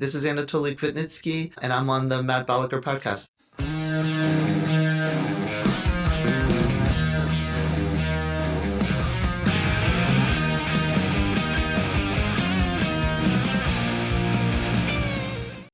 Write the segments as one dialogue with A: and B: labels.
A: This is Toly Kvitnitsky, and I'm on the Matt Balaker podcast.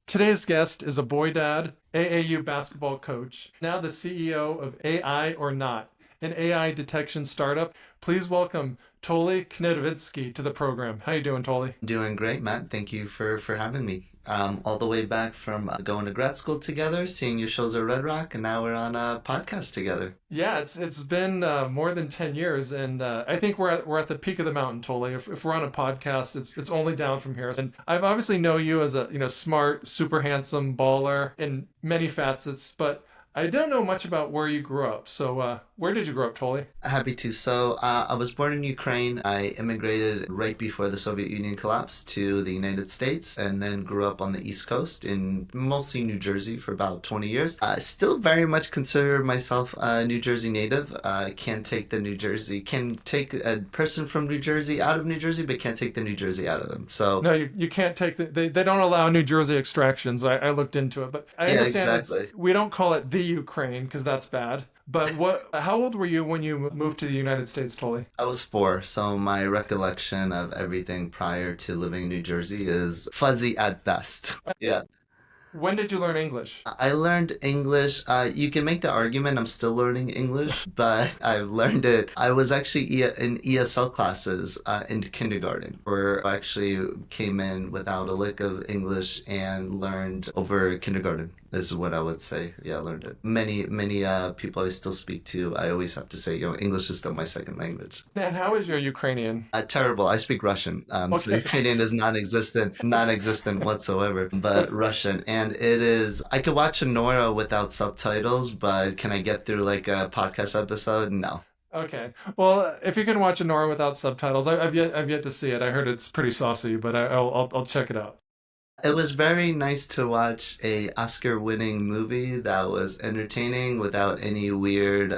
B: Today's guest is a boy dad, AAU basketball coach, now the CEO of AI or Not, an AI detection startup. Please welcome Toly Kvitnitsky to the program. How you doing, Toly?
A: Doing great, Matt. Thank you for having me. All the way back from going to grad school together, seeing your shows at Red Rock, and now we're on a podcast together.
B: Yeah, it's been more than 10 years, and I think we're at the peak of the mountain, Toly. If we're on a podcast, it's only down from here. And I've obviously know you as a smart, super handsome baller in many facets, but I don't know much about where you grew up. So where did you grow up, Toly?
A: Happy to. So I was born in Ukraine. I immigrated right before the Soviet Union collapsed to the United States, and then grew up on the East Coast in mostly New Jersey for about 20 years. I still very much consider myself a New Jersey native. Can't take a person from New Jersey out of New Jersey, but can't take the New Jersey out of them. So
B: no, you can't take they don't allow New Jersey extractions. I looked into it, but I understand
A: exactly.
B: We don't call it the Ukraine because that's bad. But how old were you when you moved to the United States, Toly?
A: I was 4, so my recollection of everything prior to living in New Jersey is fuzzy at best. Yeah.
B: When did you learn English?
A: I learned English. You can make the argument I'm still learning English, but I've learned it. I was actually in ESL classes in kindergarten, where I actually came in without a lick of English and learned over kindergarten. This is what I would say. Yeah, I learned it. Many people I still speak to, I always have to say, English is still my second language.
B: And how is your Ukrainian?
A: Terrible. I speak Russian.
B: Okay.
A: So Ukrainian is non-existent whatsoever, but Russian. And it is, I could watch a Nora without subtitles, but can I get through like a podcast episode? No.
B: Okay. Well, if you can watch a Nora without subtitles, I've yet to see it. I heard it's pretty saucy, but I'll check it out.
A: It was very nice to watch a Oscar-winning movie that was entertaining without any weird,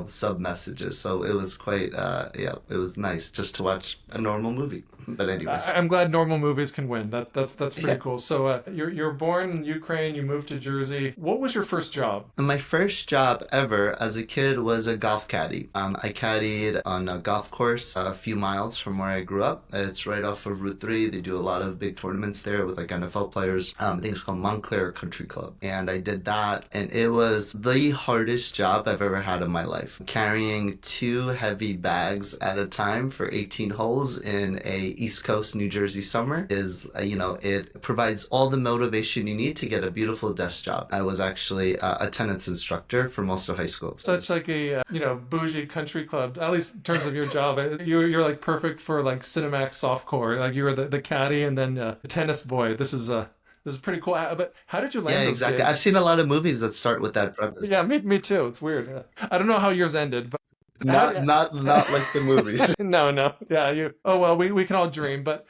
A: sub messages. So it was quite, it was nice just to watch a normal movie. But anyways,
B: I'm glad normal movies can win. That's pretty cool. So you're born in Ukraine. You moved to Jersey. What was your first job?
A: My first job ever as a kid was a golf caddy. I caddied on a golf course a few miles from where I grew up. It's right off of Route 3. They do a lot of big tournaments there with like NFL players. I think it's called Montclair Country Club. And I did that. And it was the hardest job I've ever had in my life. Carrying 2 heavy bags at a time for 18 holes in a East Coast New Jersey summer is, it provides all the motivation you need to get a beautiful desk job. I was actually a tennis instructor for most of high school.
B: Such like a, bougie country club, at least in terms of your job. You're like perfect for like Cinemax softcore. Like you were the caddy and then the tennis boy. This is pretty cool. But how did you land those
A: exactly.
B: gigs?
A: I've seen a lot of movies that start with that premise.
B: Yeah, me too. It's weird. Yeah. I don't know how yours ended, but
A: not like the movies.
B: No. Yeah, we can all dream, but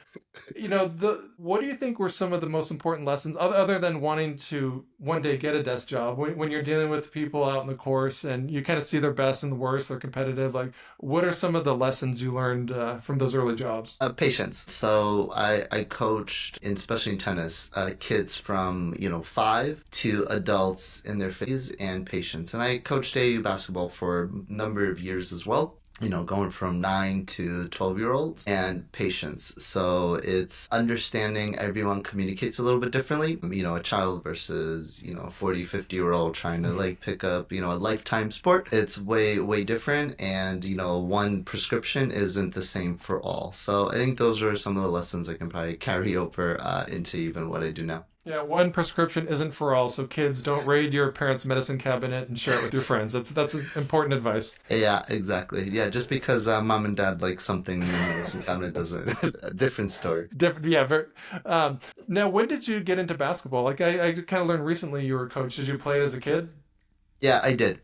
B: what do you think were some of the most important lessons other than wanting to one day get a desk job when you're dealing with people out in the course and you kind of see their best and the worst, they're competitive, like what are some of the lessons you learned from those early jobs?
A: Patience. So I coached, especially in tennis, kids from 5 to adults in their 50s, and patience. And I coached AAU basketball for a number of years as well. Going from 9 to 12-year-olds, and patience. So it's understanding everyone communicates a little bit differently. A child versus, 40, 50-year-old trying to like pick up, a lifetime sport. It's way, way different. And, one prescription isn't the same for all. So I think those are some of the lessons I can probably carry over into even what I do now.
B: Yeah, one prescription isn't for all, so kids don't raid your parents' medicine cabinet and share it with your friends. That's important advice.
A: Yeah, exactly. Yeah, just because mom and dad like something in the medicine cabinet doesn't. A different story.
B: Very. Now, when did you get into basketball? Like I kind of learned recently you were a coach. Did you play it as a kid?
A: Yeah, I did.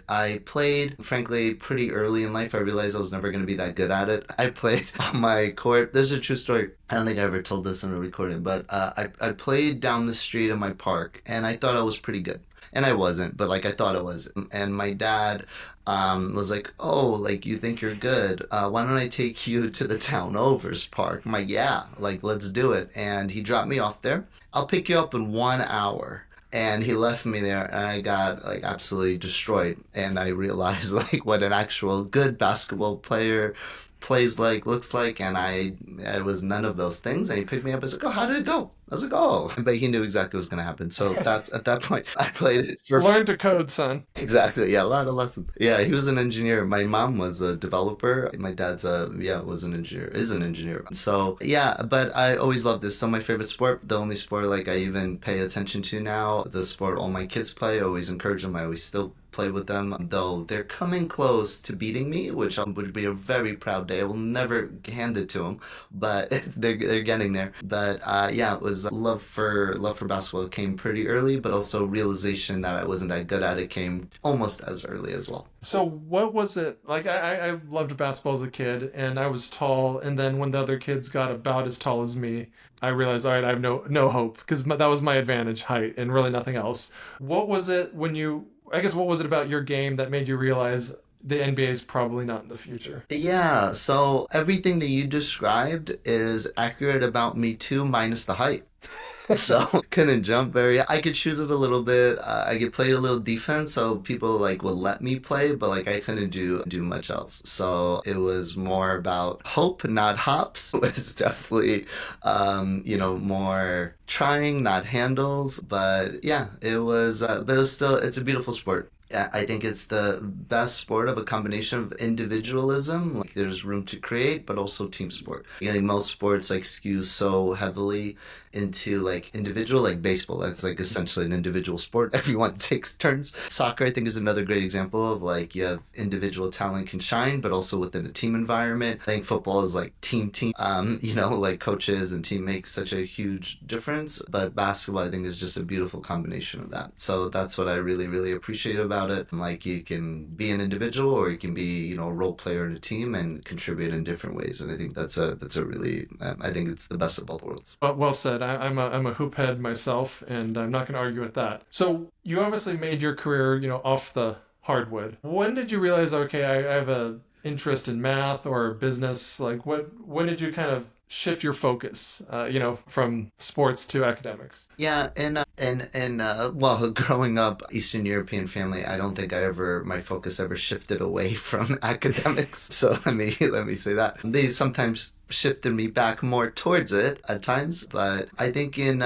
A: I played, frankly, pretty early in life. I realized I was never going to be that good at it. I played on my court. This is a true story. I don't think I ever told this in a recording, but I played down the street in my park, and I thought I was pretty good. And I wasn't, but like I thought I was. And my dad was like, "Oh, like you think you're good? Why don't I take you to the town overs park?" I'm like, "Yeah, like let's do it." And he dropped me off there. "I'll pick you up in 1 hour." And he left me there, and I got like absolutely destroyed. And I realized like what an actual good basketball player plays like, looks like, and I was none of those things. And he picked me up. I was like, "Oh, how did it go?" I was like, "Oh," but he knew exactly what was going to happen. So that's at that point I played it for
B: Learn to code, son.
A: exactly. Yeah, a lot of lessons. Yeah, he was an engineer. My mom was a developer. My dad's was an engineer, is an engineer. So yeah, but I always loved this. So my favorite sport, the only sport like I even pay attention to now, the sport all my kids play. I always encourage them. I always still play with them, though they're coming close to beating me, which would be a very proud day. I will never hand it to them, but they're getting there. But yeah, it was love for basketball came pretty early, but also realization that I wasn't that good at it came almost as early as well.
B: So what was it like? I loved basketball as a kid, and I was tall. And then when the other kids got about as tall as me, I realized, all right, I have no hope because that was my advantage, height, and really nothing else. What was it when you? I guess what was it about your game that made you realize the NBA is probably not in the future?
A: Yeah, so everything that you described is accurate about me too, minus the height. So couldn't jump very. I could shoot it a little bit. I could play a little defense, so people like would let me play, but like I couldn't do much else. So it was more about hope, not hops. It was definitely, more trying, not handles. But yeah, it was. But it was still. It's a beautiful sport. Yeah, I think it's the best sport of a combination of individualism, like there's room to create, but also team sport. I think most sports like skew so heavily into like individual, like baseball. That's like essentially an individual sport. Everyone takes turns. Soccer, I think, is another great example of like you have individual talent can shine, but also within a team environment. I think football is like team. Like coaches and team make such a huge difference. But basketball, I think, is just a beautiful combination of that. So that's what I really, really appreciate about it. Like you can be an individual or you can be, a role player in a team and contribute in different ways. And I think that's a really, I think it's the best of both worlds.
B: Well said. I'm a hoop head myself, and I'm not going to argue with that. So you obviously made your career, off the hardwood. When did you realize, okay, I have a interest in math or business? Like, when did you kind of shift your focus, from sports to academics?
A: Yeah, and growing up Eastern European family, I don't think my focus ever shifted away from academics. So let me say that they sometimes shifted me back more towards it at times. But I think in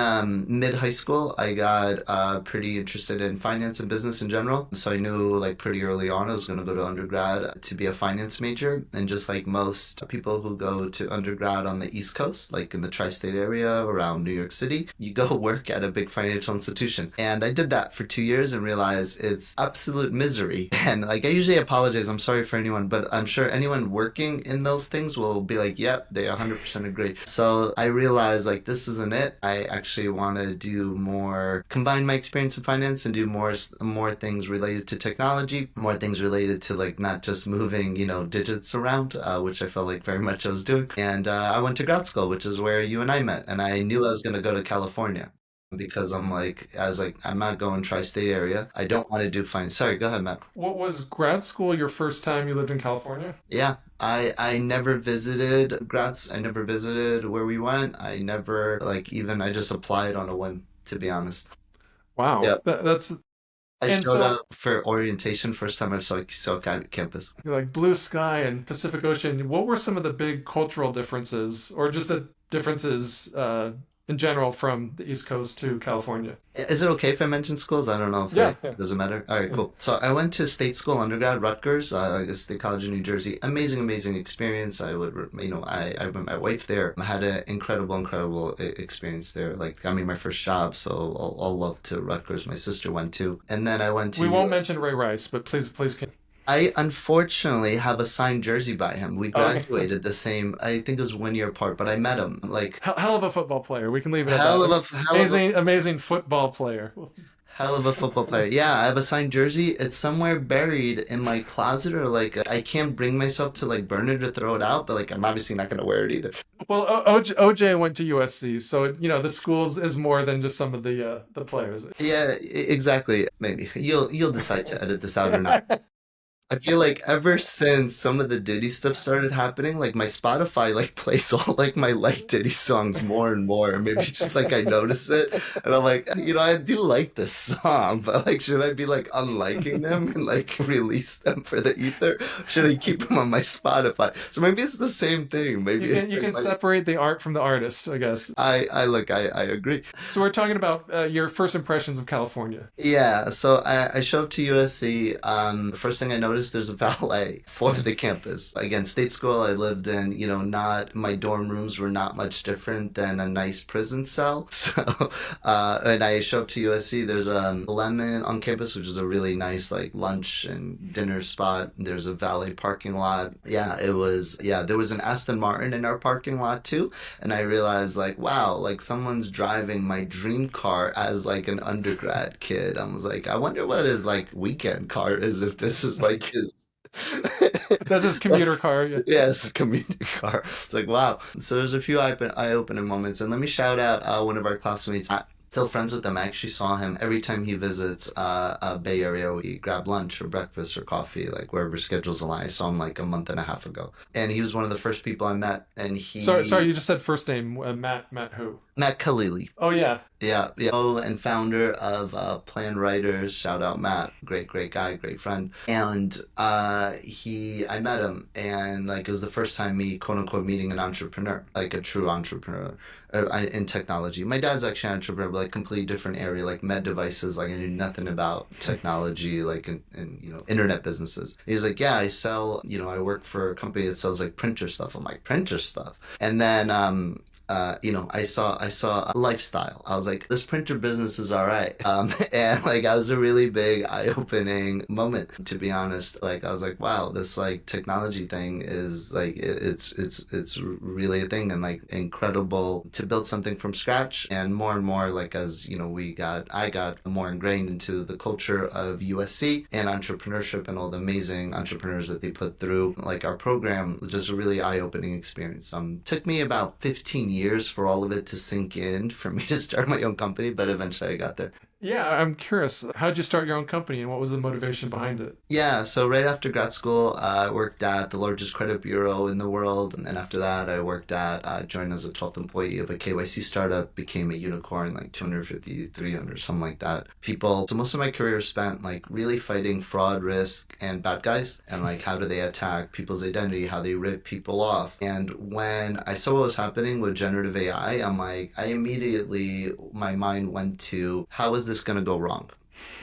A: mid high school, I got pretty interested in finance and business in general. So I knew like pretty early on I was going to go to undergrad to be a finance major. And just like most people who go to undergrad on the East Coast, like in the tri-state area around New York City, you go work at a big financial institution. And I did that for 2 years and realized it's absolute misery. And like I usually apologize, I'm sorry for anyone, but I'm sure anyone working in those things will be like, yep, they 100% agree. So I realized like this isn't it. I actually want to do more, combine my experience in finance and do more things related to technology, more things related to like not just moving, digits around, which I felt like very much I was doing. And I went to grad school, which is where you and I met. And I knew I was going to go to California because I was like, I'm not going tri-state area. I don't want to do finance. Sorry, go ahead, Matt.
B: What was grad school your first time you lived in California?
A: Yeah, I never visited grads. I never visited where we went. I never I just applied on a whim, to be honest.
B: Wow,
A: Yeah.
B: that's
A: I
B: and
A: showed
B: so
A: up for orientation first time I saw campus.
B: you're like blue sky and Pacific Ocean. What were some of the big cultural differences, or just the differences in general from the East Coast to California?
A: Is it okay if I mention schools? I don't know if
B: Yeah,
A: it
B: yeah.
A: doesn't matter. All right, cool. So I went to state school undergrad, Rutgers, State College in New Jersey. Amazing, amazing experience. I would, I met my wife there. I had an incredible experience there. Like, got me my first job. So all love to Rutgers. My sister went to, and then I went
B: We
A: to.
B: won't mention Ray Rice, but please.
A: I unfortunately have a signed jersey by him. We
B: Okay.
A: graduated the same, I think it was 1 year apart, but I met him. Like,
B: Hell of a football player. We can leave it at
A: hell
B: that.
A: of
B: Like,
A: a, hell of a
B: amazing football player.
A: Hell of a football player. Yeah, I have a signed jersey. It's somewhere buried in my closet, or like I can't bring myself to like burn it or throw it out, but like I'm obviously not gonna wear it either.
B: Well, OJ went to USC, so the schools is more than just some of the players.
A: Yeah, exactly. Maybe you'll decide to edit this out or not. I feel like ever since some of the Diddy stuff started happening, like my Spotify like plays all like my like Diddy songs more and more. Maybe just like I notice it and I'm like, I do like this song, but like should I be like unliking them and like release them for the ether? Should I keep them on my Spotify? So maybe it's the same thing. Maybe
B: You
A: it's
B: can you can
A: like
B: separate the art from the artist, I guess.
A: I agree.
B: So we're talking about your first impressions of California.
A: Yeah, so I show up to USC. First thing I noticed, there's a valet for the campus. Again, state school I lived in, not my dorm rooms were not much different than a nice prison cell. So, and I show up to USC. There's a Lemon on campus, which is a really nice like lunch and dinner spot. There's a valet parking lot. Yeah, it was. Yeah, there was an Aston Martin in our parking lot too, and I realized like, wow, like someone's driving my dream car as like an undergrad kid. I was like, I wonder what his like weekend car is if this is like his
B: That's his commuter car. Yeah.
A: yes, community car. It's like wow. So there's a few eye-opening moments, and let me shout out one of our classmates. Still friends with him. I actually saw him every time he visits Bay Area. We grab lunch or breakfast or coffee, like wherever schedules align. I saw him like a month and a half ago, and he was one of the first people I met. And
B: Sorry, you just said first name, Matt who?
A: Matt Khalili.
B: Oh yeah.
A: Yeah, yeah. Oh, and founder of Plan Writers. Shout out Matt, great guy, great friend. And I met him, and like it was the first time me, quote unquote, meeting an entrepreneur, like a true entrepreneur in technology. My dad's actually an entrepreneur, but like completely different area, like med devices. Like I knew nothing about technology, like in internet businesses. He was like, yeah, I sell. I work for a company that sells like printer stuff. I'm like printer stuff, and then I saw a lifestyle. I was like, this printer business is all right. And like, I was a really big eye-opening moment, to be honest. Like, I was like, wow, this like technology thing is like, it's really a thing and like incredible to build something from scratch. And more, like, as I got more ingrained into the culture of USC and entrepreneurship and all the amazing entrepreneurs that they put through like our program, just a really eye-opening experience. Took me about 15 years for all of it to sink in for me to start my own company, but eventually I got there.
B: Yeah, I'm curious. How'd you start your own company and what was the motivation behind it?
A: Yeah, so right after grad school, I worked at the largest credit bureau in the world. And then after that, joined as a 12th employee of a KYC startup, became a unicorn, like 250, 300, something like that. So most of my career spent like really fighting fraud, risk, and bad guys. And like, how do they attack people's identity, how they rip people off. And when I saw what was happening with generative AI, my mind went to, how is this going to go wrong?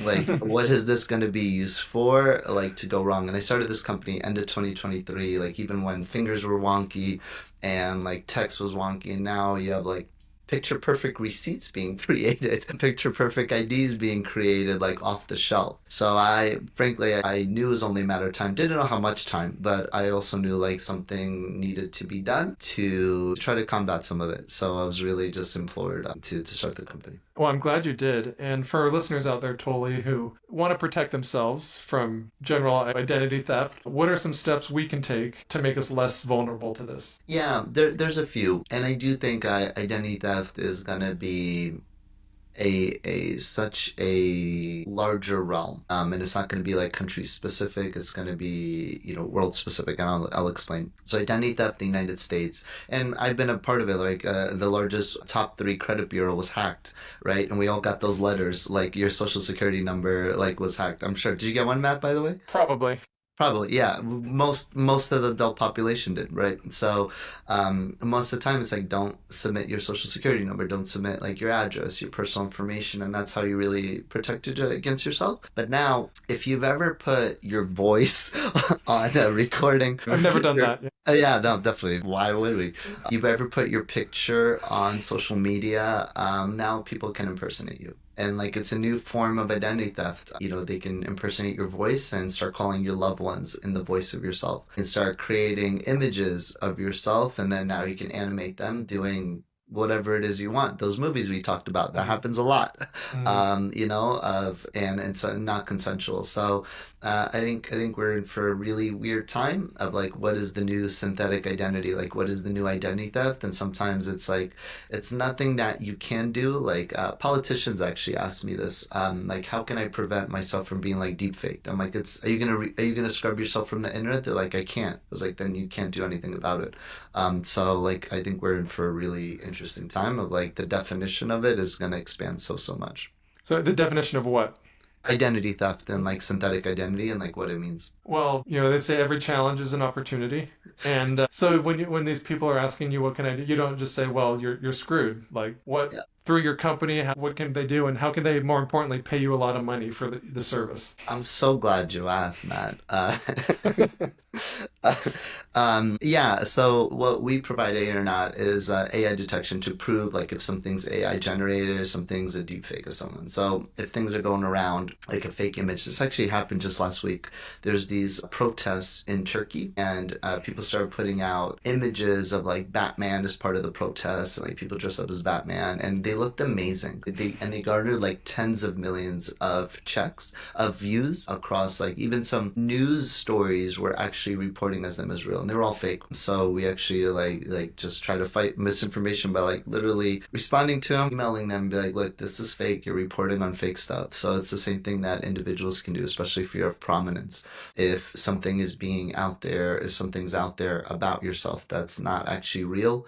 A: Like, what is this going to be used for, like, to go wrong? And I started this company end of 2023, like, even when fingers were wonky and, like, text was wonky. And now you have, like, picture perfect receipts being created, picture perfect IDs being created, like, off the shelf. So frankly, I knew it was only a matter of time. Didn't know how much time, but I also knew, like, something needed to be done to try to combat some of it. So I was really just implored to start the company.
B: Well, I'm glad you did. And for our listeners out there, Toly, who want to protect themselves from general identity theft, what are some steps we can take to make us less vulnerable to this?
A: Yeah, there's a few. And I do think identity theft is going to be such a larger realm, and it's not going to be like country specific. It's going to be world specific, and I'll explain. So identity theft in the United States, and I've been a part of it. Like the largest top 3 credit bureau was hacked, right? And we all got those letters, like your social security number, like was hacked. I'm sure. Did you get one, Matt? By the way.
B: Probably.
A: Probably, yeah. Most of the adult population did, right? So, most of the time, it's like don't submit your social security number, don't submit like your address, your personal information, and that's how you really protect against yourself. But now, if you've ever put your voice on a recording,
B: I've never done that.
A: yeah, no, definitely. Why would we? You've ever put your picture on social media? Now people can impersonate you. And like it's a new form of identity theft. They can impersonate your voice and start calling your loved ones in the voice of yourself and start creating images of yourself. And then now you can animate them doing whatever it is you want. Those movies we talked about, that
B: Mhm.
A: happens a lot,
B: Mhm.
A: and it's not consensual. So I think we're in for a really weird time of like, what is the new synthetic identity? Like, what is the new identity theft? And sometimes it's like, it's nothing that you can do. Like, politicians actually asked me this, like, how can I prevent myself from being like deep faked? I'm like, are you gonna scrub yourself from the internet? They're like, I can't. I was like, then you can't do anything about it. So like, I think we're in for a really interesting time of like, the definition of it is gonna expand so much.
B: So the definition of what?
A: Identity theft and like synthetic identity and like what it means.
B: Well, they say every challenge is an opportunity, and so when these people are asking you what can I do, you don't just say, well, you're screwed. Like what
A: Yeah.
B: through your company, what can they do, and how can they more importantly pay you a lot of money for the service?
A: I'm so glad you asked, Matt. Yeah, so what we provide A or not is AI detection to prove like if something's AI generated or something's a deep fake of someone. So if things are going around like a fake image, this actually happened just last week. There's these protests in Turkey, and people started putting out images of like Batman as part of the protest, and like people dressed up as Batman, and they looked amazing. They garnered like tens of millions of checks of views across like even some news stories were actually reporting as them as real, and they were all fake. So we actually like just try to fight misinformation by like literally responding to them, emailing them, be like, look, this is fake. You're reporting on fake stuff. So it's the same thing that individuals can do, especially if you're of prominence. If something is being out there, if something's out there about yourself that's not actually real,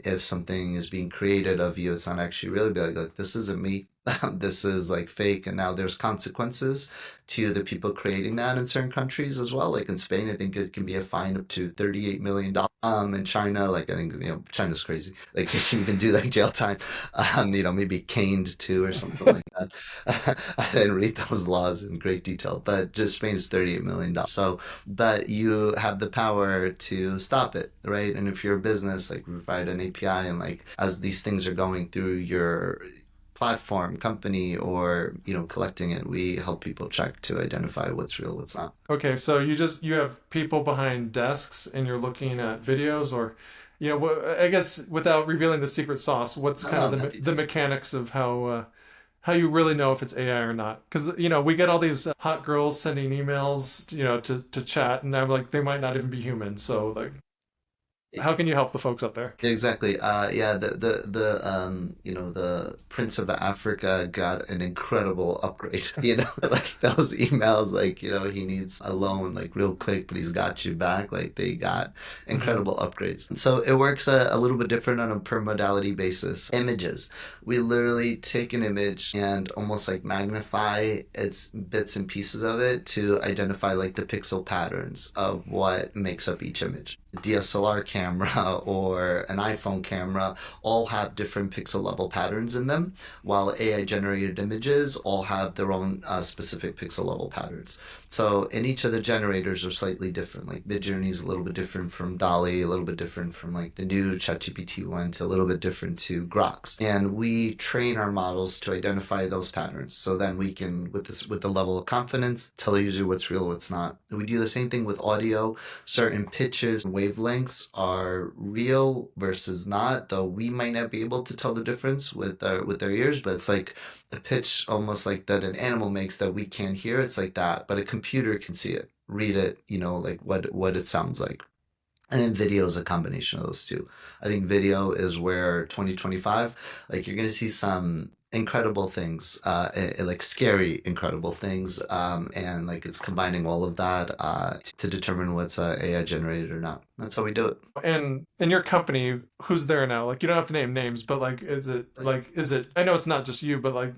A: if something is being created of you, it's not actually real, be like, look, this isn't me. This is like fake, and now there's consequences to the people creating that in certain countries as well. Like in Spain, I think it can be a fine up to $38 million. In China, like I think China's crazy. Like they can even do like jail time. Maybe caned too or something like that. I didn't read those laws in great detail, but just Spain is $38 million. So, but you have the power to stop it, right? And if you're a business, like we provide an API, and like as these things are going through your platform, company, or collecting it, we help people check to identify what's real, what's not.
B: Okay, so you have people behind desks and you're looking at videos or I guess without revealing the secret sauce, what's
A: No,
B: kind
A: no,
B: of
A: not
B: the
A: detailed.
B: mechanics of how you really know if it's AI or not? Because we get all these hot girls sending emails, to chat, and I'm like, they might not even be human. So like, how can you help the folks out there?
A: Exactly. Yeah, the Prince of Africa got an incredible upgrade. Like those emails, like, he needs a loan like real quick, but he's got you back. Like they got
B: Hmm.
A: incredible upgrades. So it works a little bit different on a per modality basis. Images. We literally take an image and almost like magnify its bits and pieces of it to identify like the pixel patterns of what makes up each image. DSLR camera or an iPhone camera all have different pixel level patterns in them, while AI generated images all have their own specific pixel level patterns. So, and each of the generators are slightly different. Like Midjourney is a little bit different from Dolly, a little bit different from like the new ChatGPT one, to a little bit different to Grok's. And we train our models to identify those patterns. So then we can, with the level of confidence, tell the user what's real, what's not. And we do the same thing with audio. Certain pitches and wavelengths are real versus not, though we might not be able to tell the difference with our ears, but it's like a pitch almost like that an animal makes that we can't hear. It's like that, but a computer can see it, read it, like what it sounds like. And then video is a combination of those two. I think video is where 2025, like you're going to see some incredible things, like scary, incredible things. And like it's combining all of that to determine what's AI generated or not. That's how we do it.
B: And in your company, who's there now? Like, you don't have to name names, but like, is it? I know it's not just you, but like,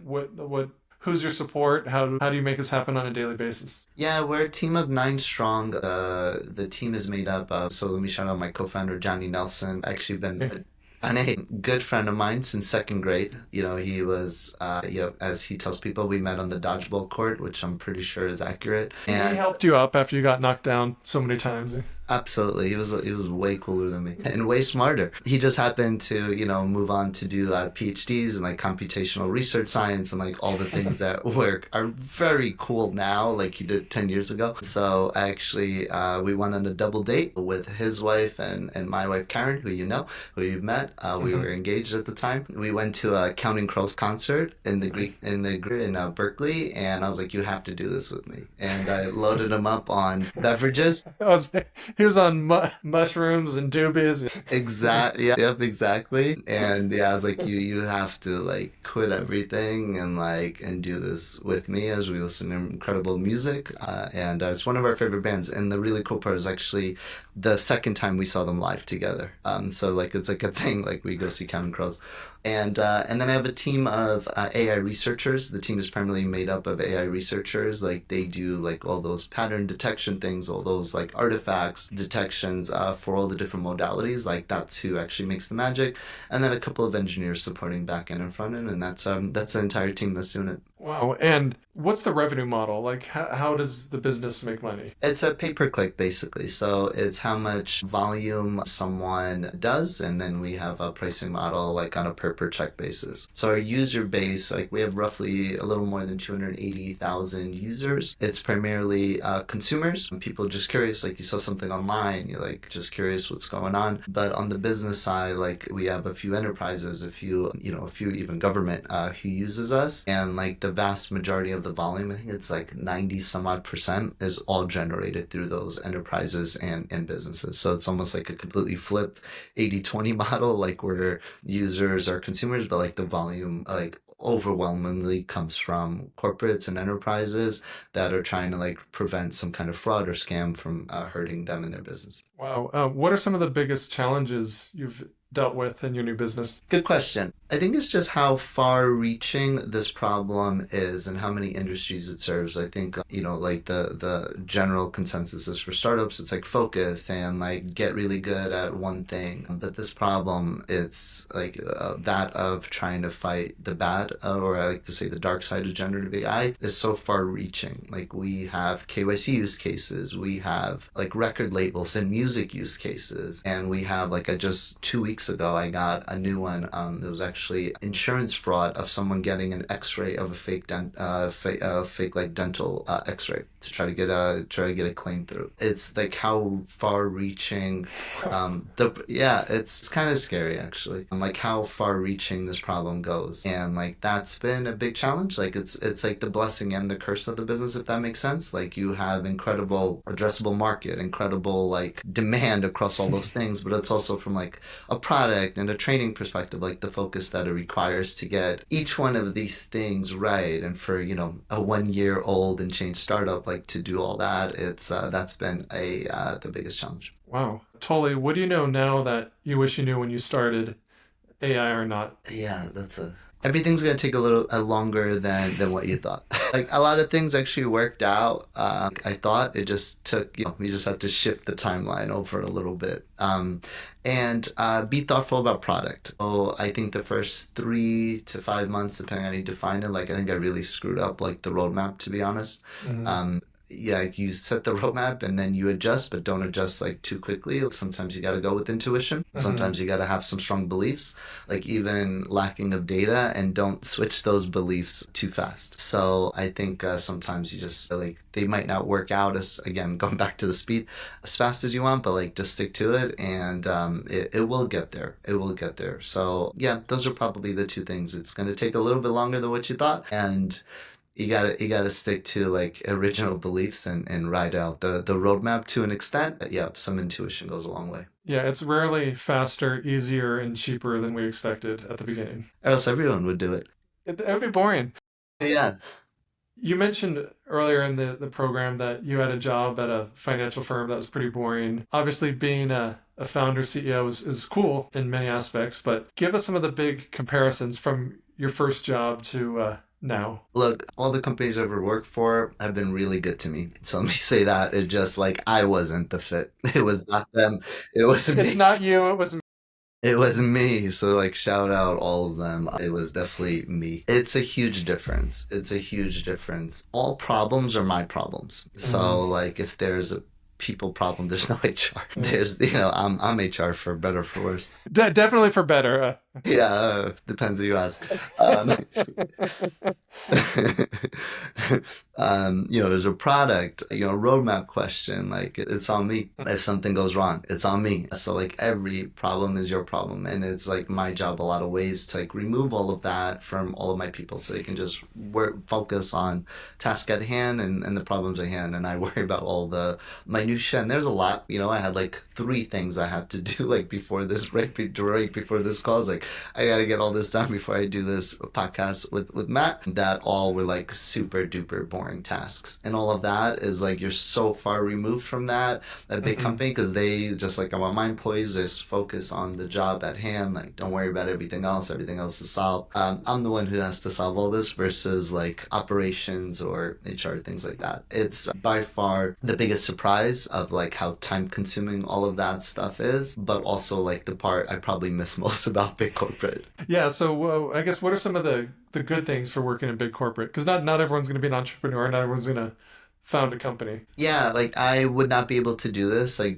B: who's your support? How do you make this happen on a daily basis?
A: Yeah, we're a team of 9 strong. The team is made up of, so let me shout out my co-founder, Johnny Nelson. Actually
B: Yeah.
A: been a good friend of mine since second grade. He was, as he tells people, we met on the dodgeball court, which I'm pretty sure is accurate.
B: He
A: And
B: helped you up after you got knocked down so many times.
A: Absolutely. He was way cooler than me and way smarter. He just happened to, move on to do PhDs in like computational research science and like all the things that work are very cool now, like he did 10 years ago. So actually, we went on a double date with his wife and my wife, Karen, who you've met. We
B: Mhm.
A: were engaged at the time. We went to a Counting Crows concert in the Greek
B: Nice.
A: in Berkeley, and I was like, you have to do this with me. And I loaded him up on beverages.
B: He was on mushrooms and doobies.
A: Exactly. Yep, exactly. And yeah, I was like, you have to like quit everything and do this with me as we listen to incredible music. And it's one of our favorite bands. And the really cool part is actually the second time we saw them live together. So like it's like a thing. Like we go see Counting Crows. And then I have a team of AI researchers. The team is primarily made up of AI researchers. Like they do like all those pattern detection things, all those like artifacts detections for all the different modalities. Like that's who actually makes the magic. And then a couple of engineers supporting back end and front end, and that's the entire team that's doing it.
B: Wow. And what's the revenue model? Like, how does the business make money?
A: It's a pay per click basically. So it's how much volume someone does, and then we have a pricing model like on a per check basis. So our user base, like we have roughly a little more than 280,000 users. It's primarily consumers, people just curious, like you saw something online, you're like just curious what's going on. But on the business side, like we have a few enterprises, a few even government who uses us, and like the vast majority of the volume, I think it's like 90 some odd percent is all generated through those enterprises and businesses. So it's almost like a completely flipped 80/20 model, like where users are consumers, but like the volume, like overwhelmingly comes from corporates and enterprises that are trying to like prevent some kind of fraud or scam from hurting them in their business.
B: Wow. What are some of the biggest challenges you've dealt with in your new business?
A: Good question. I think it's just how far reaching this problem is and how many industries it serves. I think, like the general consensus is for startups, it's like focus and like get really good at one thing. But this problem, it's like that of trying to fight the bad, or I like to say the dark side of generative AI, is so far reaching. Like we have KYC use cases, we have like record labels and music use cases, and we have like just 2 weeks ago, I got a new one. It was actually insurance fraud of someone getting an X-ray of a fake like dental X-ray to try to get a claim through. It's like how far-reaching. It's kind of scary actually. Like how far-reaching this problem goes, and like that's been a big challenge. Like it's like the blessing and the curse of the business, if that makes sense. Like you have incredible addressable market, incredible like demand across all those things, but it's also from like a product and a training perspective, like the focus that it requires to get each one of these things right. And for, a 1 year old and change startup, like to do all that, it's that's been the biggest challenge.
B: Wow. Toly, what do you know now that you wish you knew when you started, AI or not?
A: Yeah, everything's gonna take a little longer than what you thought. Like a lot of things actually worked out. I thought it just took, we just had to shift the timeline over a little bit. And be thoughtful about product. So I think the first 3 to 5 months, depending on how you define it, like I think I really screwed up like the roadmap, to be honest.
B: Hmm.
A: Yeah, like you set the roadmap and then you adjust, but don't adjust like too quickly. Sometimes you got to go with intuition.
B: Hmm.
A: Sometimes you got to have some strong beliefs, like even lacking of data, and don't switch those beliefs too fast. So I think sometimes you just like they might not work out as, again, going back to the speed, as fast as you want, but like just stick to it, and it will get there. It will get there. So yeah, those are probably the two things. It's going to take a little bit longer than what you thought, and you gotta stick to like original beliefs and ride out the roadmap to an extent. But yeah, some intuition goes a long way.
B: Yeah, it's rarely faster, easier, and cheaper than we expected at the beginning.
A: Or else everyone would do it.
B: It would be boring.
A: Yeah.
B: You mentioned earlier in the program that you had a job at a financial firm that was pretty boring. Obviously, being a founder CEO is cool in many aspects, but give us some of the big comparisons from your first job to now.
A: Look, all the companies I've ever worked for have been really good to me. So let me say that. It just like I wasn't the fit. It was not them. It was
B: It's
A: me.
B: not you, it was.
A: It was me. So like shout out all of them. It was definitely me. It's a huge difference. It's a huge difference. All problems are my problems.
B: Mhm.
A: So like if there's people problem. There's no HR.
B: Yeah.
A: There's, I'm HR for better or for worse.
B: Definitely for better.
A: Yeah, depends who you ask. Um, there's a product, roadmap question, like it's on me. If something goes wrong, it's on me. So like every problem is your problem. And it's like my job a lot of ways to like remove all of that from all of my people so they can just focus on task at hand and the problems at hand. And I worry about all the minutia. And there's a lot, I had like 3 things I had to do like before this, right before this call. I was like, I got to get all this done before I do this podcast with Matt. That all were like super duper boring tasks. And all of that is like, you're so far removed from that, a big
B: Mhm.
A: company, because they just like, I want my employees just focus on the job at hand. Like, don't worry about everything else. Everything else is solved. I'm the one who has to solve all this versus like operations or HR, things like that. It's by far the biggest surprise of like how time consuming all of that stuff is, but also like the part I probably miss most about big corporate.
B: Yeah. So I guess what are some of the good things for working in big corporate? Because not everyone's going to be an entrepreneur. Not everyone's going to found a company.
A: Yeah, like I would not be able to do this. Like,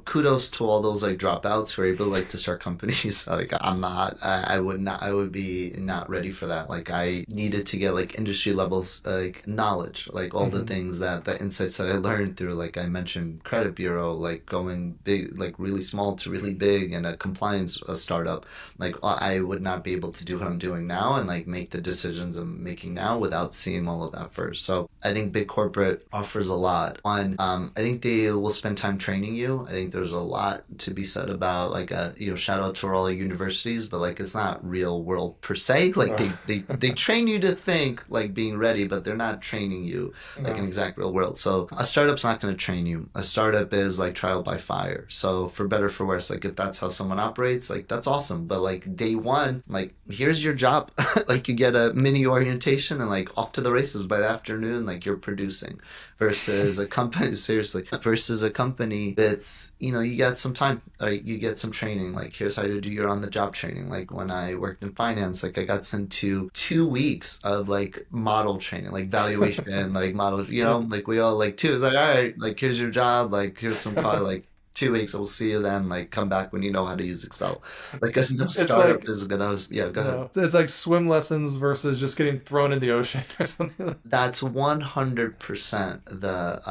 A: kudos to all those like dropouts who are able like to start companies. Like, I'm not. I would not. I would be not ready for that. Like, I needed to get like industry levels like knowledge, like all the
B: Hmm.
A: things the insights that I learned through. Like I mentioned, credit bureau, like going big, like really small to really big, and a compliance startup. Like I would not be able to do what I'm doing now and like make the decisions I'm making now without seeing all of that first. So I think big corporate offers a lot. One, I think they will spend time training you. I think there's a lot to be said about like shout out to all the universities, but like it's not real world per se. Like
B: Uh,
A: they train you to think like being ready, but they're not training you like an
B: no.
A: exact real world. So a startup's not going to train you. A startup is like trial by fire. So for better for worse, like if that's how someone operates, like that's awesome. But like day one, like here's your job. Like you get a mini orientation and like off to the races by the afternoon, like you're producing versus a company seriously versus a company that's you get some time, like you get some training, like here's how to do your on the job training. Like when I worked in finance, like I got sent to 2 weeks of like model training, like valuation, like model,
B: Yeah.
A: like we all like two, it's like all right, like here's your job, like here's some call, like 2 weeks, we'll see you then, like come back when you know how to use Excel. Like because no
B: It's
A: startup
B: like
A: is gonna, yeah, go ahead.
B: no. It's like swim lessons versus just getting thrown in the ocean or something.
A: That's 100% the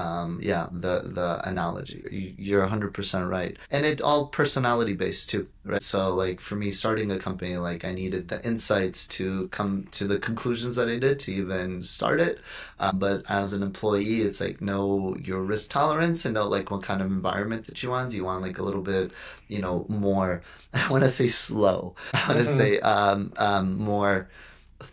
A: analogy. You're 100% right. And it all personality based too, right? So like for me starting a company, like I needed the insights to come to the conclusions that I did to even start it. But as an employee, it's like know your risk tolerance and know like what kind of environment that you want. Do you want like a little bit, more, I want to say slow. I want to
B: Hmm.
A: say more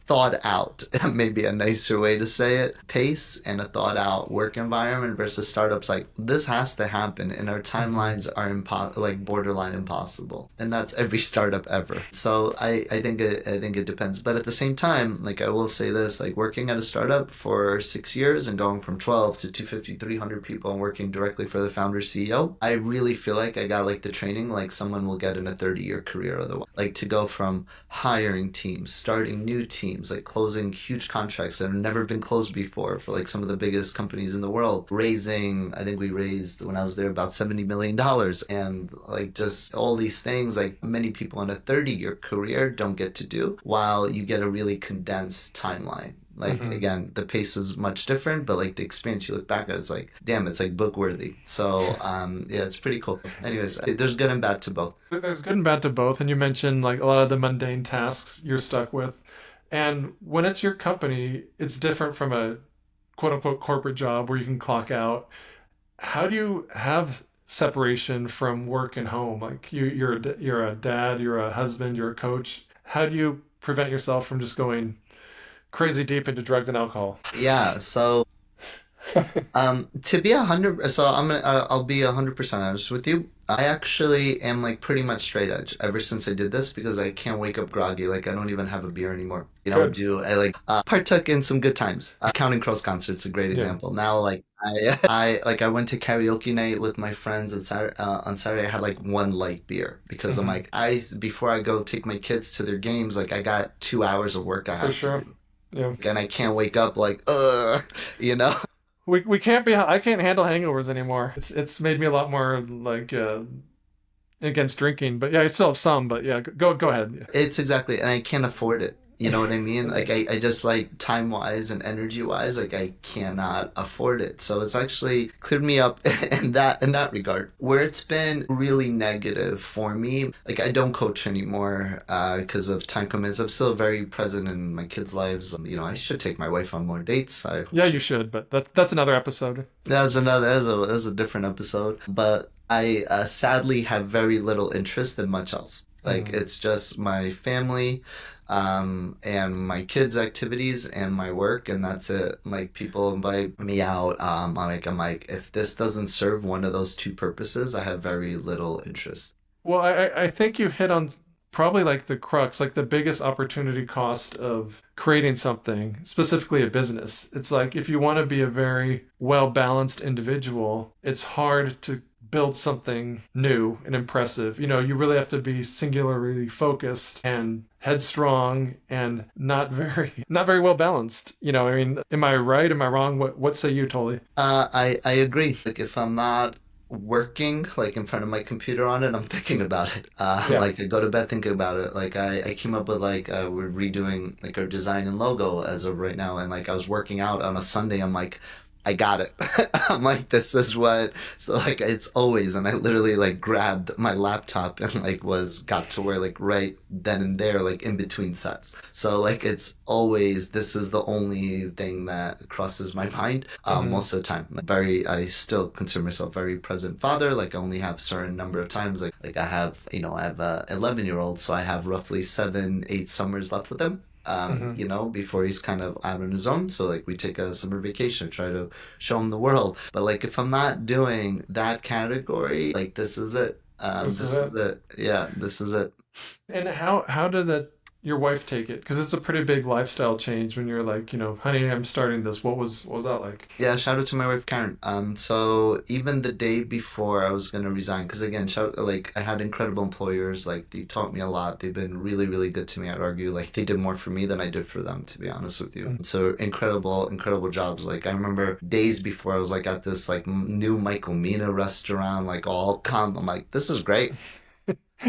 A: thought out, maybe a nicer way to say it, pace and a thought out work environment versus startups. Like this has to happen and our
B: Hmm.
A: timelines are like borderline impossible, and that's every startup ever. So I think it depends, but at the same time, like I will say this, like working at a startup for 6 years and going from 12 to 250 300 people and working directly for the founder CEO, I really feel like I got like the training like someone will get in a 30-year career otherwise, like to go from hiring teams, starting new teams, like closing huge contracts that have never been closed before for like some of the biggest companies in the world. I think we raised when I was there about $70 million, and like just all these things like many people in a 30-year career don't get to do, while you get a really condensed timeline. Like
B: Hmm.
A: again, the pace is much different, but like the experience you look back at, it's like, damn, it's like book worthy. So yeah, it's pretty cool. Anyways, there's good and bad to both.
B: There's good and bad to both, and you mentioned like a lot of the mundane tasks you're stuck with. And when it's your company, it's different from a quote unquote corporate job where you can clock out. How do you have separation from work and home? Like you're a dad, you're a husband, you're a coach. How do you prevent yourself from just going crazy deep into drugs and alcohol?
A: Yeah, so to be 100, so I'll be 100% honest with you. I actually am like pretty much straight edge ever since I did this because I can't wake up groggy. Like I don't even have a beer anymore.
B: Good.
A: I like partook in some good times. Counting Crows concert's a great
B: Yeah.
A: example. Now like I went to karaoke night with my friends on Saturday. I had like one light beer because I'm
B: Hmm.
A: like before I go take my kids to their games, like I got 2 hours of work I
B: For
A: have to
B: sure.
A: do,
B: Yeah.
A: and I can't wake up like you know.
B: We can't be. I can't handle hangovers anymore. It's made me a lot more like against drinking. But yeah, I still have some. But yeah, go ahead. Yeah.
A: It's exactly, and I can't afford it. You know what I mean? Like I just like time wise and energy wise, like I cannot afford it. So it's actually cleared me up in that regard. Where it's been really negative for me, like I don't coach anymore because of time commitments. I'm still very present in my kids' lives. You know, I should take my wife on more dates. I
B: Yeah, you should. But that's another episode.
A: that's a different episode. But I sadly have very little interest in much else. Like
B: Mhm.
A: it's just my family, and my kids' activities and my work, and that's it. Like people invite me out. I'm like, if this doesn't serve one of those two purposes, I have very little interest.
B: Well, I think you hit on probably like the crux, like the biggest opportunity cost of creating something, specifically a business. It's like if you want to be a very well balanced individual, it's hard to build something new and impressive. You know, you really have to be singularly focused and headstrong and not very well balanced. You know, I mean, am I right? Am I wrong? What say you, Toly?
A: I agree. Like if I'm not working like in front of my computer on it, I'm thinking about it.
B: Yeah.
A: Like I go to bed thinking about it. Like I came up with like we're redoing like our design and logo as of right now, and like I was working out on a Sunday. I'm like, I got it. I'm like, this is what. So like it's always, and I literally like grabbed my laptop and like got to where like right then and there, like in between sets. So like it's always this is the only thing that crosses my mind
B: Hmm.
A: most of the time. Like, very, I still consider myself very present father. Like I only have certain number of times. Like I have, you know, I have a 11-year-old, so I have roughly 7, 8 summers left with him.
B: Hmm.
A: You know, before he's kind of out on his own. So like we take a summer vacation, try to show him the world. But like if I'm not doing that category, like this is it.
B: This is
A: This is
B: it.
A: it. Yeah, this is it.
B: And how did that your wife take it? Because it's a pretty big lifestyle change when you're like, you know, honey, I'm starting this. What was that like?
A: Yeah, shout out to my wife Karen. So even the day before I was gonna resign, because again, like I had incredible employers. Like they taught me a lot. They've been really, really good to me. I'd argue like they did more for me than I did for them, to be honest with you.
B: Mhm.
A: So incredible, incredible jobs. Like I remember days before I was like at this like new Michael Mina restaurant, like all calm. I'm like, this is great.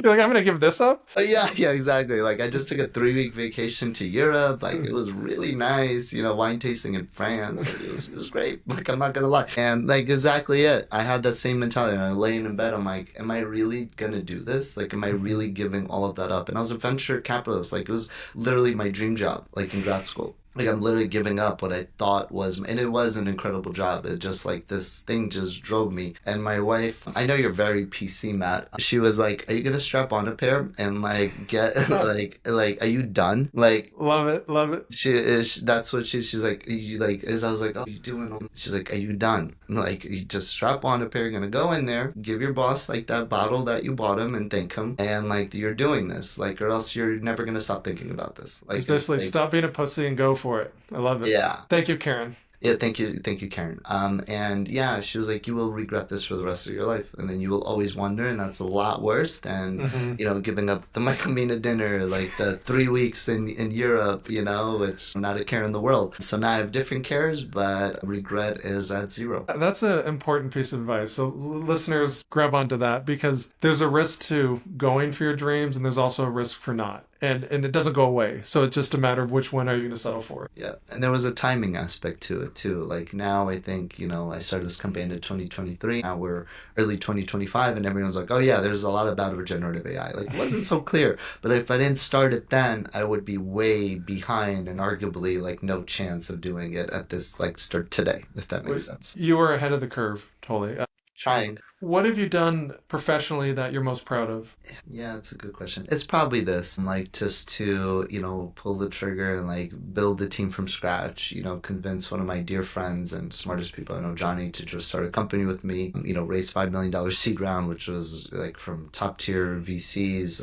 B: You're like, I'm gonna give this up?
A: Yeah, yeah, exactly. Like I just took a 3 week vacation to Europe. Like it was really nice, you know, wine tasting in France. Like, it was great. Like I'm not gonna lie. And like exactly it. I had that same mentality. I was laying in bed. I'm like, am I really gonna do this? Like, am I
B: Mhm.
A: really giving all of that up? And I was a venture capitalist. Like it was literally my dream job, like in grad school. Like I'm literally giving up what I thought was, and it was an incredible job. It just like this thing just drove me. And my wife, I know you're very PC, Matt. She was like, "Are you gonna strap on a pair and like get like are you done?" Like
B: Love it, love it.
A: she is. That's what she's like. You like as I was like, "Oh, you doing?" She's like, "Are you done?" Like you just strap on a pair. You're gonna go in there, give your boss like that bottle that you bought him, and thank him. And like you're doing this, like or else you're never gonna stop thinking about this.
B: Just
A: Like it's
B: basically
A: like
B: stop being a pussy and go for it. I love it.
A: yeah.
B: Thank you, Karen.
A: Yeah, thank you, Karen. And yeah, she was like, you will regret this for the rest of your life, and then you will always wonder, and that's a lot worse than,
B: Hmm.
A: you know, giving up the Michael Mina dinner, like the 3 weeks in Europe, you know, which not a care in the world. So now I have different cares, but regret is at zero.
B: That's an important piece of advice. So, listeners, grab onto that because there's a risk to going for your dreams, and there's also a risk for not, and it doesn't go away. So it's just a matter of which one are you going to settle for.
A: Yeah, and there was a timing aspect to it too. Like now, I think you know, I started this campaign in 2023. Now we're early 2025, and everyone's like, "Oh yeah, there's a lot about regenerative AI." Like it wasn't so clear, but if I didn't start it then, I would be way behind, and arguably like no chance of doing it at this like start today, if that makes sense.
B: You were ahead of the curve, totally.
A: Trying.
B: What have you done professionally that you're most proud of?
A: Yeah, it's a good question. It's probably this, like just to, you know, pull the trigger and like build the team from scratch, you know, convince one of my dear friends and smartest people I know, Johnny, to just start a company with me, you know, raise $5 million seed round, which was like from top tier VCs,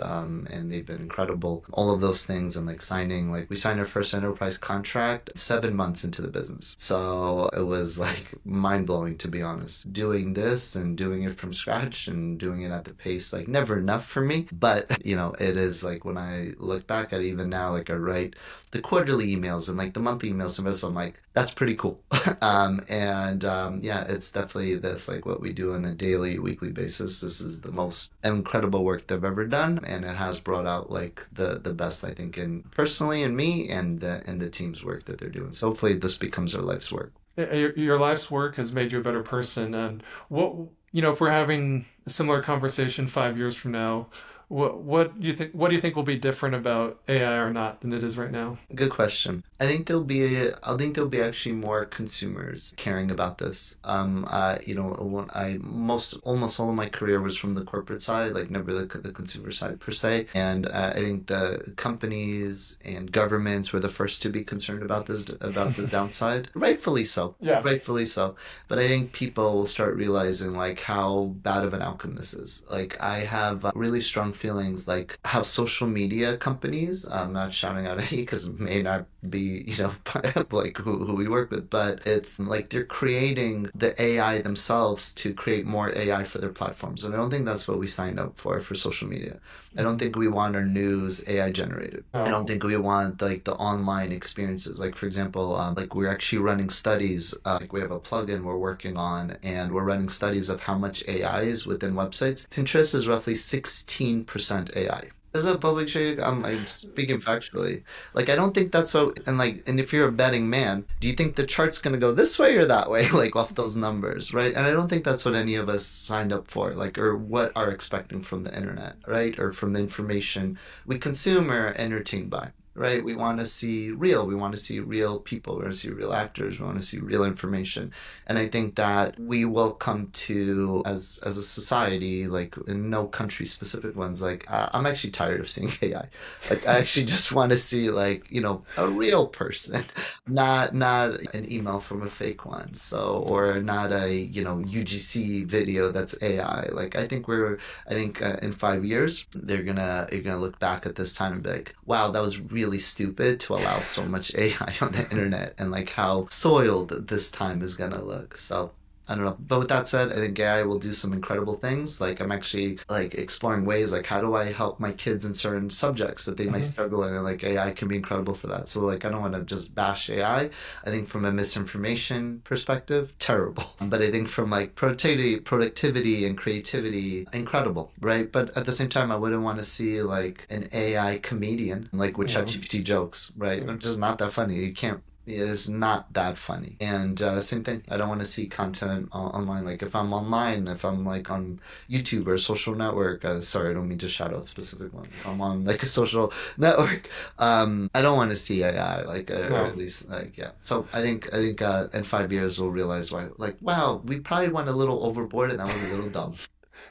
A: and they've been incredible. All of those things and like signing, like we signed our first enterprise contract 7 months into the business. So it was like mind blowing to be honest. Doing this and doing it it from scratch and doing it at the pace, like never enough for me. But, it is like when I look back at it, even now, like I write the quarterly emails and like the monthly emails, sometimes I'm like, that's pretty cool. Yeah, it's definitely this, like what we do on a daily, weekly basis. This is the most incredible work they've ever done. And it has brought out like the best, I think, in personally in me and the team's work that they're doing. So hopefully this becomes our life's work.
B: Your life's work has made you a better person. And if we're having a similar conversation 5 years from now, what do you think will be different about AI or not than it is right now?
A: Good question. I think there'll be actually more consumers caring about this. When almost all of my career was from the corporate side, like never the consumer side per se. And I think the companies and governments were the first to be concerned about the downside. Rightfully so.
B: Yeah.
A: Rightfully so. But I think people will start realizing like how bad of an outcome this is. Like I have really strong feelings like how social media companies, I'm not shouting out any because it may not be, like who we work with, but it's like they're creating the AI themselves to create more AI for their platforms. And I don't think that's what we signed up for social media. I don't think we want our news AI generated. I
B: No.
A: don't think we want like the online experiences. Like for example, like we're actually running studies. Like we have a plugin we're working on, and we're running studies of how much AI is within websites. Pinterest is roughly 16% AI. Is that public shade? I'm speaking factually. Like, I don't think that's so. And if you're a betting man, do you think the chart's gonna go this way or that way? Like off those numbers, right? And I don't think that's what any of us signed up for, like, or what are expecting from the internet, right? Or from the information we consume or are entertained by. Right? We want to see real. We want to see real people. We want to see real actors. We want to see real information. And I think that we will come to, as a society, like in no country specific ones, like I'm actually tired of seeing AI. Like I actually just want to see like, a real person, not an email from a fake one. So, or not a, UGC video that's AI. Like I think in 5 years, you're gonna look back at this time and be like, wow, that was really stupid to allow so much AI on the internet, and like how soiled this time is gonna look. So I don't know. But with that said, I think AI will do some incredible things. Like I'm actually like exploring ways like how do I help my kids in certain subjects that they might
B: Mhm.
A: struggle in, and like AI can be incredible for that. So like I don't want to just bash AI. I think from a misinformation perspective, terrible. But I think from like productivity and creativity, incredible, right? But at the same time, I wouldn't want to see like an AI comedian like with
B: Yeah.
A: ChatGPT jokes, right? It's just not that funny. You can't is not that funny. And same thing. I don't want to see content online. Like if I'm online, if I'm like on YouTube or a social network. Sorry, I don't mean to shout out specific ones. If I'm on like a social network. I don't want to see AI. Like or
B: No.
A: at least like yeah. So I think in 5 years we'll realize why. Like wow, we probably went a little overboard and that was a little dumb.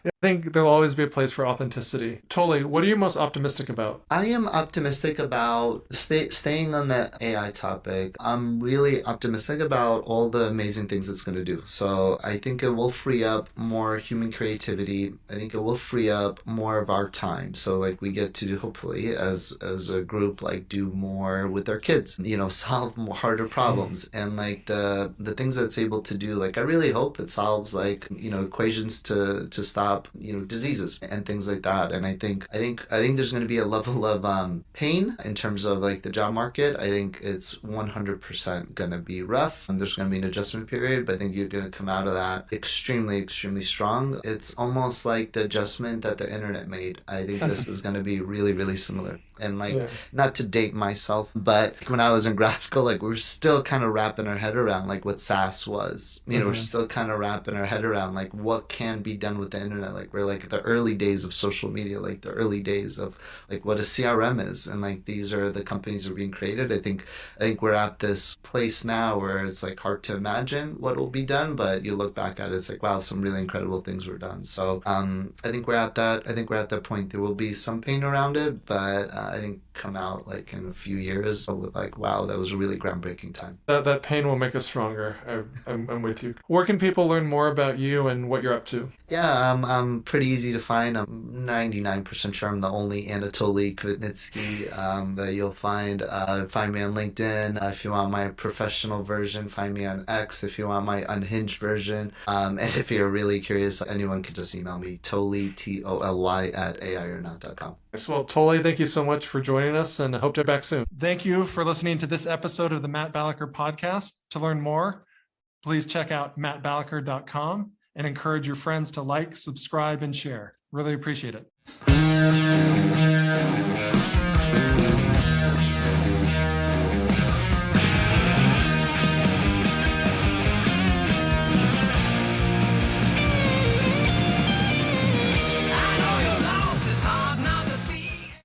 B: Yeah, I think there'll always be a place for authenticity. Toly, what are you most optimistic about?
A: I am optimistic about staying on the AI topic. I'm really optimistic about all the amazing things it's going to do. So I think it will free up more human creativity. I think it will free up more of our time. So like we get to hopefully as a group like do more with our kids, solve more harder problems and like the things that it's able to do. Like I really hope it solves like equations to stop diseases and things like that. And I think there's going to be a level of pain in terms of like the job market. I think it's 100% going to be rough and there's going to be an adjustment period, but I think you're going to come out of that extremely, extremely strong. It's almost like the adjustment that the internet made. I think this is going to be really, really similar. And like,
B: Yeah.
A: not to date myself, but when I was in grad school, like we were still kind of wrapping our head around like what SaaS was. We're
B: Hmm.
A: still kind of wrapping our head around like what can be done with the internet. Like we're like the early days of social media, like the early days of like what a CRM is, and like these are the companies that are being created. I think we're at this place now where it's like hard to imagine what will be done, but you look back at it, it's like wow, some really incredible things were done. So I think we're at that. I think we're at that point. There will be some pain around it, but I think come out like in a few years. So like, wow, that was a really groundbreaking time.
B: That pain will make us stronger. I'm with you. Where can people learn more about you and what you're up to?
A: Yeah, I'm pretty easy to find. I'm 99% sure I'm the only Toly Kvitnitsky that you'll find. Find me on LinkedIn. If you want my professional version, find me on X. If you want my unhinged version. And if you're really curious, anyone can just email me, Toly, Toly, at aiornot.com.
B: Well, Toly, thank you so much for joining us and I hope to be back soon. Thank you for listening to this episode of the Matt Balaker podcast. To learn more, please check out mattbalaker.com and encourage your friends to like, subscribe, and share. Really appreciate it.